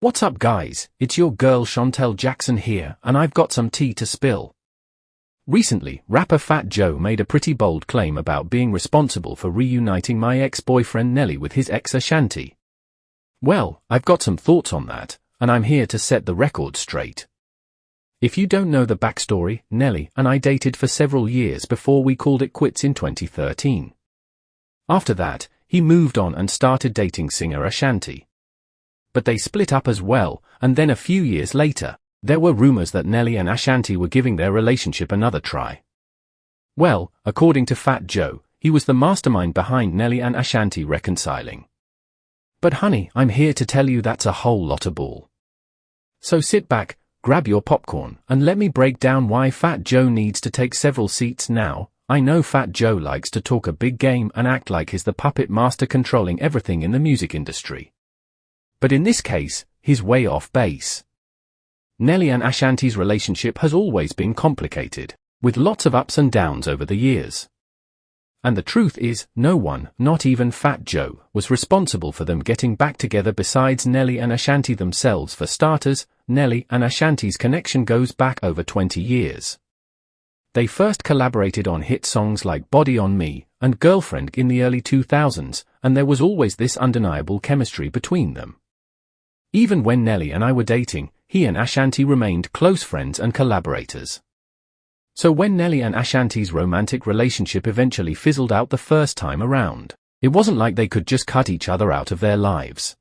What's up guys, it's your girl Shantel Jackson here and I've got some tea to spill. Recently, rapper Fat Joe made a pretty bold claim about being responsible for reuniting my ex-boyfriend Nelly with his ex Ashanti. Well, I've got some thoughts on that, and I'm here to set the record straight. If you don't know the backstory, Nelly and I dated for several years before we called it quits in 2013. After that, he moved on and started dating singer Ashanti. But they split up as well, and then a few years later, there were rumors that Nelly and Ashanti were giving their relationship another try. Well, according to Fat Joe, he was the mastermind behind Nelly and Ashanti reconciling. But honey, I'm here to tell you that's a whole lot of bull. So sit back, grab your popcorn, and let me break down why Fat Joe needs to take several seats now. I know Fat Joe likes to talk a big game and act like he's the puppet master controlling everything in the music industry. But in this case, he's way off base. Nelly and Ashanti's relationship has always been complicated, with lots of ups and downs over the years. And the truth is, no one, not even Fat Joe, was responsible for them getting back together besides Nelly and Ashanti themselves. For starters, Nelly and Ashanti's connection goes back over 20 years. They first collaborated on hit songs like Body on Me and Girlfriend in the early 2000s, and there was always this undeniable chemistry between them. Even when Nelly and I were dating, he and Ashanti remained close friends and collaborators. So when Nelly and Ashanti's romantic relationship eventually fizzled out the first time around, it wasn't like they could just cut each other out of their lives.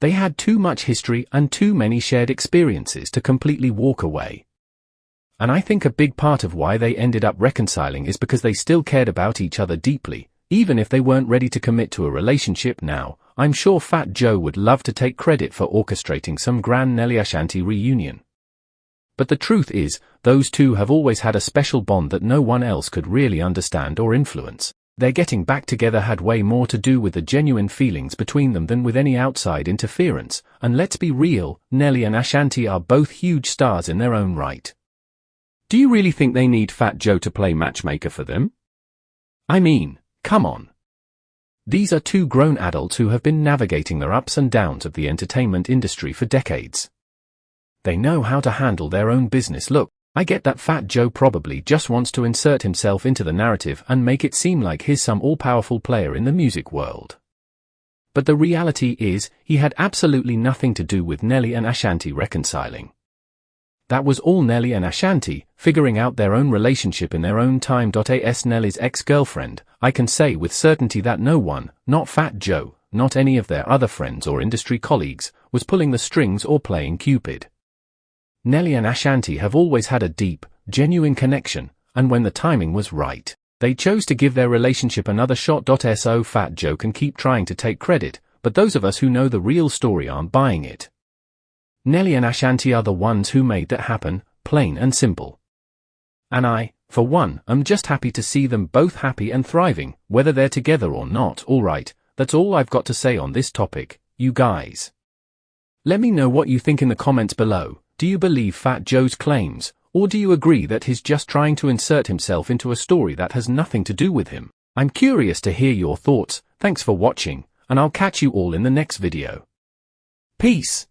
They had too much history and too many shared experiences to completely walk away. And I think a big part of why they ended up reconciling is because they still cared about each other deeply, even if they weren't ready to commit to a relationship now. I'm sure Fat Joe would love to take credit for orchestrating some grand Nelly-Ashanti reunion. But the truth is, those two have always had a special bond that no one else could really understand or influence. Their getting back together had way more to do with the genuine feelings between them than with any outside interference, and let's be real, Nelly and Ashanti are both huge stars in their own right. Do you really think they need Fat Joe to play matchmaker for them? I mean, come on. These are two grown adults who have been navigating the ups and downs of the entertainment industry for decades. They know how to handle their own business. Look, I get that Fat Joe probably just wants to insert himself into the narrative and make it seem like he's some all-powerful player in the music world. But the reality is, he had absolutely nothing to do with Nelly and Ashanti reconciling. That was all Nelly and Ashanti, figuring out their own relationship in their own time. As Nelly's ex-girlfriend, I can say with certainty that no one, not Fat Joe, not any of their other friends or industry colleagues, was pulling the strings or playing Cupid. Nelly and Ashanti have always had a deep, genuine connection, and when the timing was right, they chose to give their relationship another shot. So Fat Joe can keep trying to take credit, but those of us who know the real story aren't buying it. Nelly and Ashanti are the ones who made that happen, plain and simple. And I, for one, am just happy to see them both happy and thriving, whether they're together or not. Alright, that's all I've got to say on this topic, you guys. Let me know what you think in the comments below. Do you believe Fat Joe's claims, or do you agree that he's just trying to insert himself into a story that has nothing to do with him? I'm curious to hear your thoughts. Thanks for watching, and I'll catch you all in the next video. Peace.